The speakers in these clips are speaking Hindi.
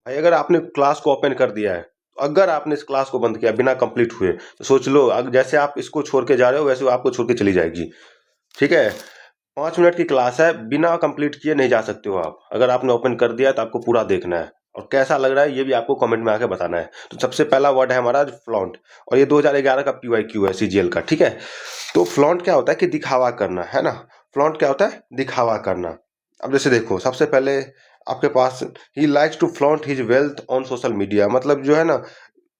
भाई अगर आपने क्लास को ओपन कर दिया है, तो अगर आपने इस क्लास को बंद किया बिना कंप्लीट हुए, तो सोच लो जैसे आप इसको छोड़ के जा रहे हो वैसे वो आपको छोड़ के चली जाएगी। ठीक है, 5 मिनट की क्लास है, बिना कंप्लीट किए नहीं जा सकते हो आप। अगर आपने ओपन कर दिया तो आपको पूरा देखना है, और कैसा लग रहा है ये भी आपको कमेंट में आके बताना है। तो सबसे पहला वर्ड है हमारा फ्लॉन्ट, और ये 2011 का PYQ है CGL का। ठीक है, तो फ्लॉन्ट क्या होता है कि दिखावा करना, है ना। फ्लॉन्ट क्या होता है, दिखावा करना। अब जैसे देखो, सबसे पहले आपके पास ही likes to flaunt his wealth on social media, मतलब जो है ना,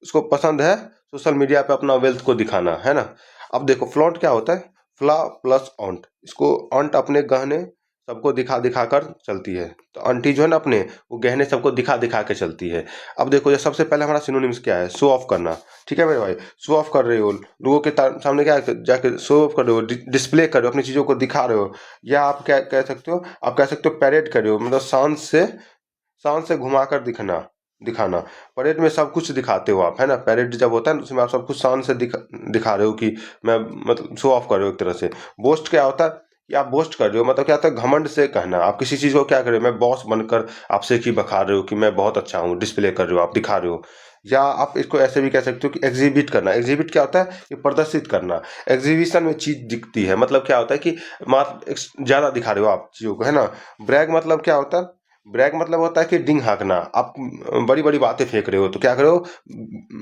उसको पसंद है सोशल मीडिया पे अपना वेल्थ को दिखाना, है ना। अब देखो फ्लॉन्ट क्या होता है, फ्ला प्लस ऑन्ट, इसको ऑन्ट अपने गहने सबको दिखा दिखा कर चलती है, तो आंटी जो है ना अपने वो गहने सबको दिखा दिखा के चलती है। अब देखो ये सबसे पहले हमारा सिनोनिम्स क्या है, शो ऑफ करना। ठीक है मेरे भाई, शो ऑफ कर रहे हो लोगों के सामने, क्या जाके शो ऑफ कर रहे हो, डिस्प्ले कर रहे हो, अपनी चीजों को दिखा रहे हो। या आप क्या कह सकते हो, आप कह सकते हो पैरेड कर रहे हो, मतलब शान से घुमाकर दिखाना। परेड में सब कुछ दिखाते हो आप, है ना। परेड जब होता है ना, उसमें आप सब कुछ शान से दिखा रहे हो कि मैं, मतलब शो ऑफ कर रहे हो एक तरह से। बोस्ट क्या होता है कि आप बोस्ट कर रहे हो, मतलब क्या होता है घमंड से कहना। आप किसी चीज को क्या कर रहे हो, मैं बॉस बनकर आपसे की बखा रहे हो कि मैं बहुत अच्छा हूँ, डिस्प्ले कर रहे हो, आप दिखा रहे हो। या आप इसको ऐसे भी कह सकते हो कि एग्जिबिट करना। एग्जिबिट क्या होता है कि प्रदर्शित करना। एग्जीबिशन में चीज दिखती है, मतलब क्या होता है कि मात्र ज्यादा दिखा रहे हो आप चीजों को, है ना। ब्रैग मतलब क्या होता है, ब्रैग मतलब होता है कि डिंग हाँकना। आप बड़ी बड़ी बातें फेंक रहे हो तो क्या कर रहे हो,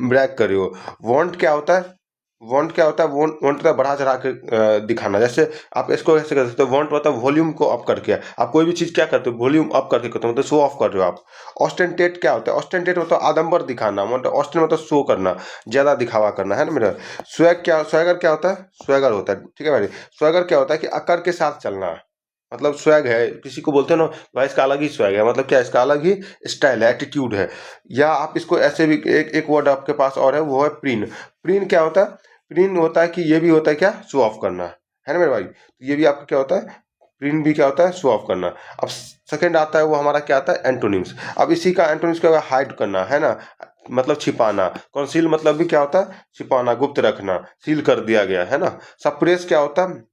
ब्रैग कर रहे हो। वांट क्या होता है, वांट क्या होता है, वांट होता है बढ़ा चढ़ा के दिखाना। जैसे आप इसको ऐसे कर सकते हो, वांट मतलब वॉल्यूम को अप करके। आप कोई भी चीज क्या करते हो, वॉल्यूम अप करके करते हो, मतलब शो ऑफ कर रहे हो आप। ऑस्टेंटेट क्या होता है, ऑस्टेंटेट मतलब आडंबर दिखाना, मतलब ऑस्टेंट मतलब शो करना, ज्यादा दिखावा करना, है ना मेरा। स्वैगर क्या होता है, स्वैगर होता है। ठीक है भाई, स्वैगर क्या होता है कि अकर के साथ चलना, मतलब स्वैग है, किसी को बोलते हैं ना भाई इसका अलग ही स्वैग है, मतलब क्या, इसका अलग ही स्टाइल है, एटीट्यूड है। या आप इसको ऐसे भी, एक एक वर्ड आपके पास और है, वो है प्रीन। प्रीन क्या होता है, प्रीन होता है कि ये भी होता है क्या, शो ऑफ करना, है ना मेरे भाई। तो ये भी आपका क्या होता है, प्रीन भी क्या होता है, शो ऑफ करना। अब सेकंड आता है वो हमारा क्या आता है, एंटोनिम्स। अब इसी का एंटोनिम्स क्या होगा, हाइड करना, है ना, मतलब छिपाना। कॉन्सील मतलब भी क्या होता है, छिपाना, गुप्त रखना, सील कर दिया गया, है ना। सप्रेस क्या होता है,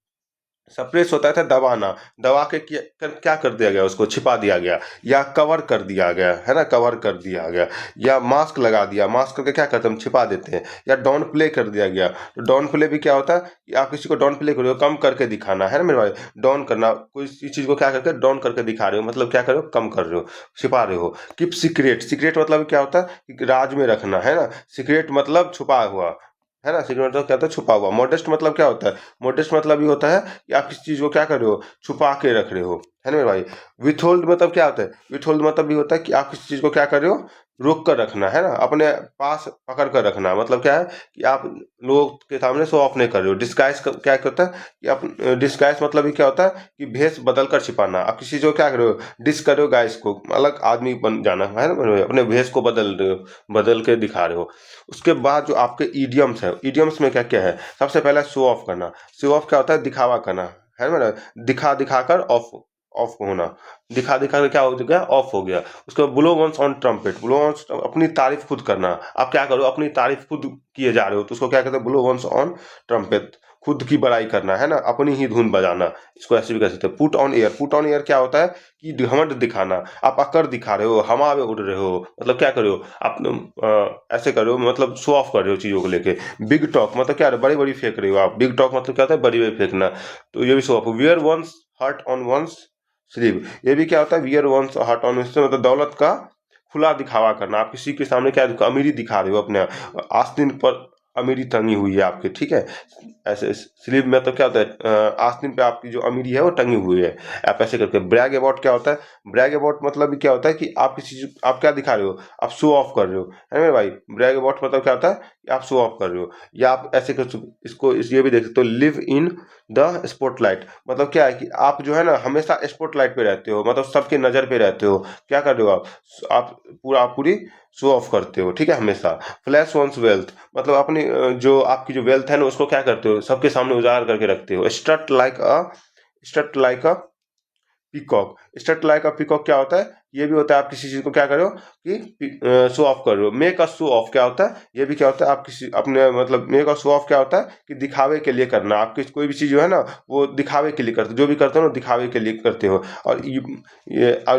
सप्रेस होता था दबाना, दबा के क्या कर दिया गया, उसको छिपा दिया गया। या कवर कर दिया गया, है ना, कवर कर दिया गया। या मास्क लगा दिया, मास्क करके क्या करते हैं, हम छिपा देते हैं। या डाउन प्ले कर दिया गया, तो डाउन प्ले भी क्या होता है कि आप किसी को डाउन प्ले कर रहे हो, कम करके दिखाना, है ना मेरे भाई। डाउन करना, कोई चीज को क्या करके डाउन करके दिखा रहे हो, मतलब क्या कर रहे हो, कम कर रहे हो, छिपा रहे हो। कीप सीक्रेट, सीक्रेट मतलब क्या होता है कि राज में रखना, है ना। सीक्रेट मतलब छुपा हुआ, है ना। सीक्रेट मतलब क्या होता है, छुपा हुआ। मॉडेस्ट मतलब क्या होता है, मॉडेस्ट मतलब ये होता है कि आप किसी चीज को क्या कर रहे हो, छुपा के रख रहे हो, है ना मेरे भाई। विथहोल्ड मतलब क्या होता है, विथहोल्ड मतलब ये होता है कि आप किसी चीज को क्या कर रहे हो, रोक कर रखना, है ना, अपने पास पकड़ कर रखना। मतलब क्या है कि आप लोगों के सामने शो ऑफ नहीं कर रहे हो। डिस्गाइज क्या क्या होता है कि आप, डिस्गाइज मतलब ये क्या होता है कि भेष बदल कर छिपाना। आप किसी चीज को क्या कर रहे हो, डिस कर रहे हो, गाइस को अलग आदमी बन जाना, है ना मेरे भाई? अपने भेष को बदल रहे हो, बदल के दिखा रहे हो। उसके बाद जो आपके ईडियम्स है, ईडियम्स में क्या क्या है, सबसे पहला शो ऑफ करना। शो ऑफ क्या होता है, दिखावा करना, है ना। दिखा दिखा कर ऑफ, ऑफ होना। दिखा दिखा कर क्या हो गया, ऑफ हो गया। उसके बाद blow one's on trumpet, blow one's अपनी तारीफ खुद करना। आप क्या करो, अपनी तारीफ खुद किए जा रहे हो, तो उसको क्या कहते हैं, ब्लो वंस ऑन ट्रम्पेट, खुद की बड़ाई करना, है ना, अपनी ही धुन बजाना। इसको ऐसे भी कह सकते हैं। Put on air, put on air क्या होता है कि घमंड दिखाना। आप अकड़ दिखा रहे हो, हवा में उड़ रहे हो, मतलब क्या कर रहे हो आप, ऐसे कर रहे हो, मतलब शो ऑफ कर रहे हो चीजों को लेके। बिग टॉक मतलब क्या, बड़ी बड़ी फेंक रहे हो आप। बिग टॉक मतलब क्या होता है, बड़ी बड़ी फेंकना, तो ये भी show off. Wear one's heart on one's sleeve, ये भी क्या होता है, वियर वंस हर्ट ऑन, मतलब दौलत का खुला दिखावा करना। आप किसी के सामने क्या अमीरी दिखा रहे हो, अपने आस्तीन पर अमीरी टंगी हुई है आपके, ठीक है। ऐसे स्लीव में तो क्या होता है, आस्तीन पे आपकी जो अमीरी है वो टंगी हुई है। आप ऐसे करके। ब्रैग अबाउट क्या होता है, ब्रैग अबाउट मतलब क्या होता है कि आप किसी चीज, आप क्या दिखा रहे हो, आप शो ऑफ कर रहे हो, है ना मेरे भाई। ब्रैग अबाउट मतलब क्या होता है कि आप शो ऑफ कर रहे हो। या आप ऐसे कर इसको ये भी देख सकते हो, लिव इन द स्पॉटलाइट, मतलब क्या है कि आप जो है ना हमेशा स्पॉटलाइट पे रहते हो, मतलब सबके नजर पे रहते हो। क्या कर रहे हो आप पूरी शो ऑफ करते हो, ठीक है, हमेशा। फ्लैश वंस वेल्थ मतलब अपनी जो आपकी जो वेल्थ है ना, उसको क्या करते हो, सबके सामने उजागर करके रखते हो। स्ट्रट लाइक अ पीकॉक, स्ट्रट लाइक अ पीकॉक क्या होता है ये भी होता है आप किसी चीज को क्या कर रहे हो कि शो ऑफ कर रहे हो। मेक अ शो ऑफ क्या होता है, ये भी क्या होता है आप किसी अपने मतलब मेक अ शो ऑफ क्या होता है कि दिखावे के लिए करना। आप किसी कोई भी चीज जो है ना वो दिखावे के लिए करते हो, जो भी करते हो ना दिखावे के लिए करते हो। और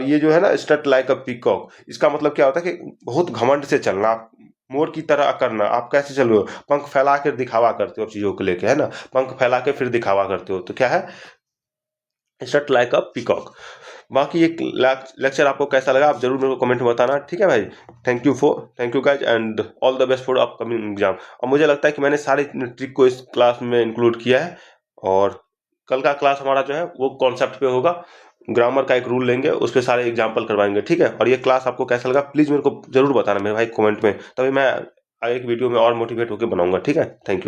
ये जो है ना स्ट्रट लाइक अ पीकॉक, इसका मतलब क्या होता है कि बहुत घमंड से चलना, आप मोर की तरह करना। आप कैसे चल रहे हो, पंख फैला कर दिखावा करते हो चीजों को लेके, है ना, पंख फैला के फिर दिखावा करते हो, तो क्या है स्ट्रट लाइक अ पीकॉक। बाकी ये लेक्चर आपको कैसा लगा आप जरूर मेरे को कमेंट में बताना, ठीक है भाई। Thank you guys and all the best for upcoming exam. और मुझे लगता है कि मैंने सारी ट्रिक को इस क्लास में इंक्लूड किया है। और कल का क्लास हमारा जो है वो कॉन्सेप्ट पे होगा, ग्रामर का एक रूल लेंगे, उस पर सारे एग्जाम्पल करवाएंगे, ठीक है। और ये क्लास आपको कैसा लगा प्लीज मेरे को जरूर बताना मेरे भाई कमेंट में, तभी मैं आगे की वीडियो में और मोटिवेट होकर बनाऊंगा, ठीक है। Thank you.